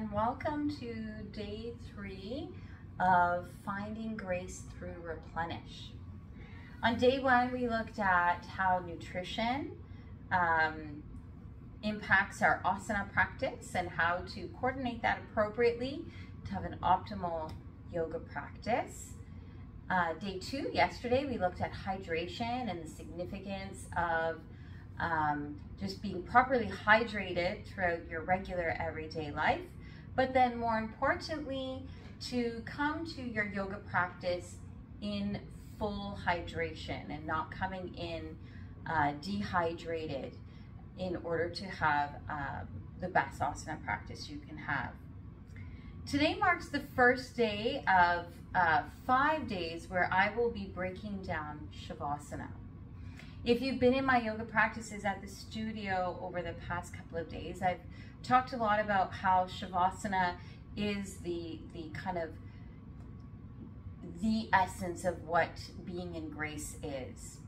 and welcome to day 3 of Finding Grace Through Replenish. On day 1, we looked at how nutrition impacts our asana practice and how to coordinate that appropriately to have an optimal yoga practice. Day 2, yesterday, we looked at hydration and the significance of just being properly hydrated throughout your regular everyday life, but then more importantly, to come to your yoga practice in full hydration and not coming in dehydrated in order to have the best asana practice you can have. Today marks the first day of 5 days where I will be breaking down Savasana. If you've been in my yoga practices at the studio over the past couple of days, I've talked a lot about how Savasana is the kind of the essence of what being in grace is.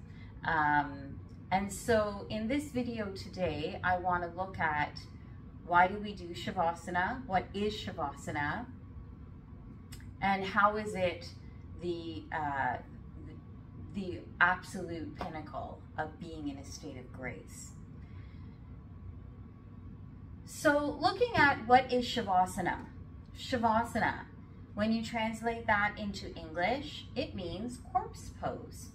And so in this video today, I want to look at why do we do Savasana, what is Savasana, and how is it the absolute pinnacle of being in a state of grace. So looking at what is Savasana. Savasana, when you translate that into English, it means corpse pose.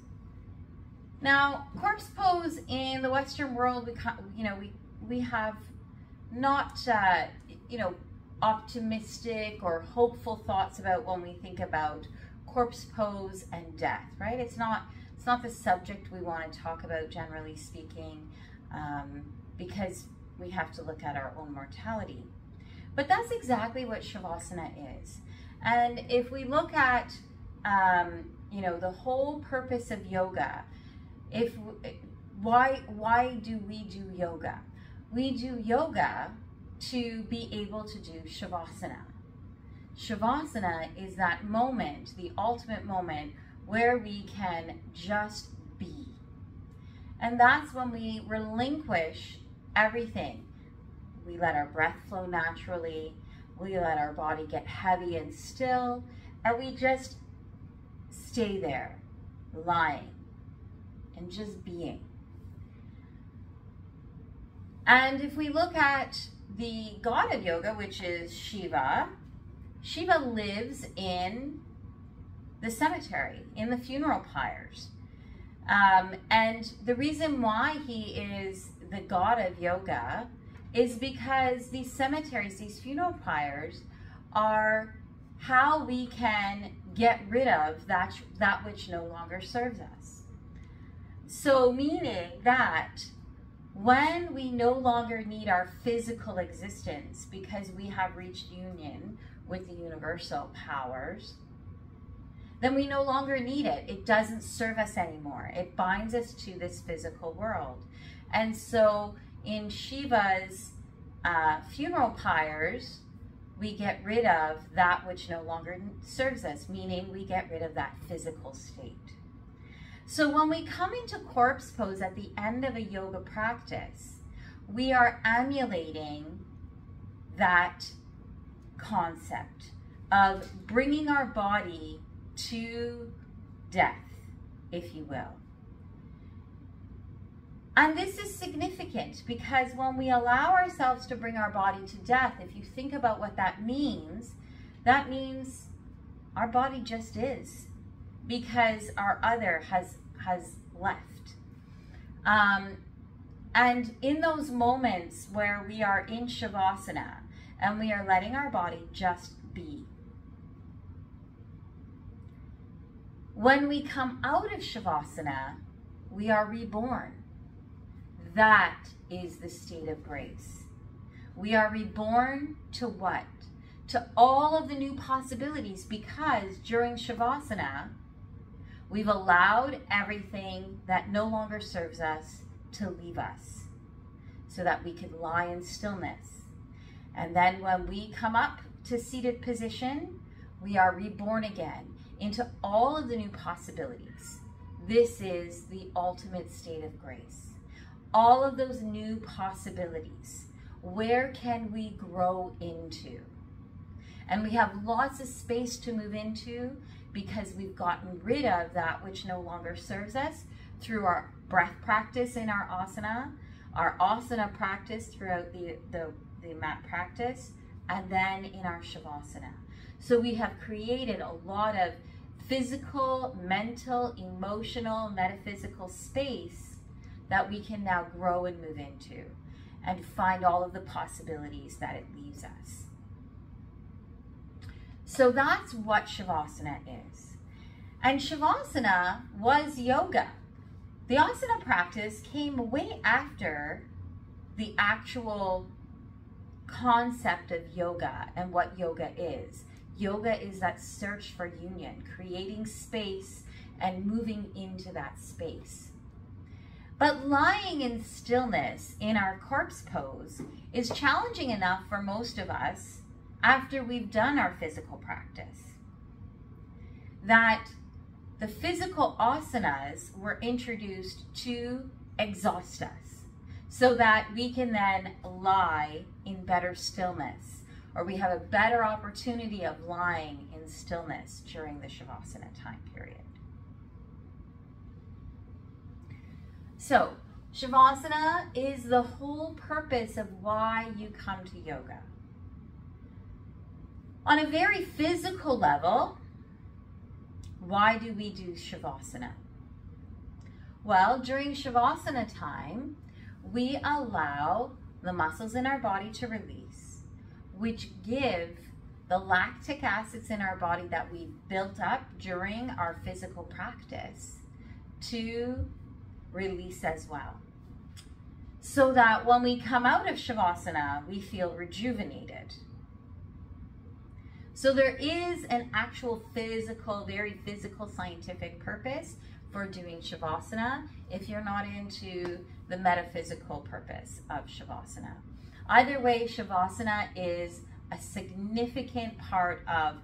Now, corpse pose in the Western world, we have not, optimistic or hopeful thoughts about when we think about corpse pose and death, right? It's not the subject we want to talk about, generally speaking, because we have to look at our own mortality. But that's exactly what Savasana is. And if we look at, the whole purpose of yoga, why do we do yoga? We do yoga to be able to do Savasana. Savasana is that moment, the ultimate moment, where we can just be. And that's when we relinquish everything. We let our breath flow naturally, we let our body get heavy and still, and we just stay there, lying, and just being. And if we look at the god of yoga, which is Shiva, Shiva lives in the cemetery, in the funeral pyres. And the reason why he is the god of yoga is because these cemeteries, these funeral pyres, are how we can get rid of that which no longer serves us. So meaning that when we no longer need our physical existence because we have reached union with the universal powers, then we no longer need it. It doesn't serve us anymore. It binds us to this physical world. And so in Shiva's funeral pyres, we get rid of that which no longer serves us, meaning we get rid of that physical state. So when we come into corpse pose at the end of a yoga practice, we are emulating that concept of bringing our body to death, if you will. And this is significant because when we allow ourselves to bring our body to death, if you think about what that means our body just is, because our other has left. And in those moments where we are in Savasana and we are letting our body just be, when we come out of Savasana, we are reborn. That is the state of grace. We are reborn to what? To all of the new possibilities, because during Savasana, we've allowed everything that no longer serves us to leave us so that we could lie in stillness. And then when we come up to seated position, we are reborn again into all of the new possibilities. This is the ultimate state of grace. All of those new possibilities. Where can we grow into? And we have lots of space to move into because we've gotten rid of that which no longer serves us through our breath practice in our asana practice throughout the mat practice, and then in our Shavasana. So we have created a lot of physical, mental, emotional, metaphysical space that we can now grow and move into and find all of the possibilities that it leaves us. So that's what Shavasana is. And Shavasana was yoga. The asana practice came way after the actual concept of yoga and what yoga is. Yoga is that search for union, creating space and moving into that space. But lying in stillness in our corpse pose is challenging enough for most of us after we've done our physical practice. That the physical asanas were introduced to exhaust us so that we can then lie in better stillness, or we have a better opportunity of lying in stillness during the Shavasana time period. So, Shavasana is the whole purpose of why you come to yoga. On a very physical level, why do we do Shavasana? Well, during Shavasana time, we allow the muscles in our body to release, which give the lactic acids in our body that we built up during our physical practice to release as well. So that when we come out of Shavasana, we feel rejuvenated. So there is an actual physical, very physical scientific purpose for doing Shavasana if you're not into the metaphysical purpose of Shavasana. Either way, Shavasana is a significant part of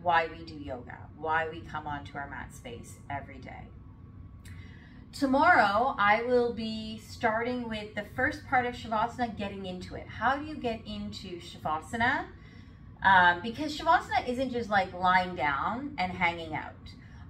why we do yoga, why we come onto our mat space every day. Tomorrow, I will be starting with the first part of Shavasana, getting into it. How do you get into Shavasana? Because Shavasana isn't just like lying down and hanging out.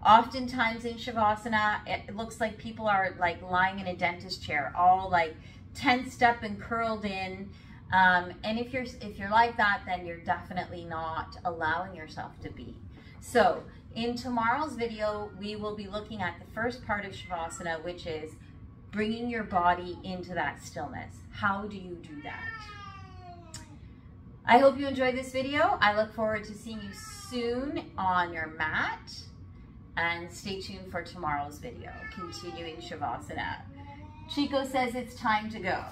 Oftentimes in Shavasana, it looks like people are like lying in a dentist chair, all like tensed up and curled in. And if you're like that, then you're definitely not allowing yourself to be. So in tomorrow's video, we will be looking at the first part of Savasana, which is bringing your body into that stillness. How do you do that? I hope you enjoyed this video. I look forward to seeing you soon on your mat. And stay tuned for tomorrow's video, continuing Shavasana. Chico says it's time to go.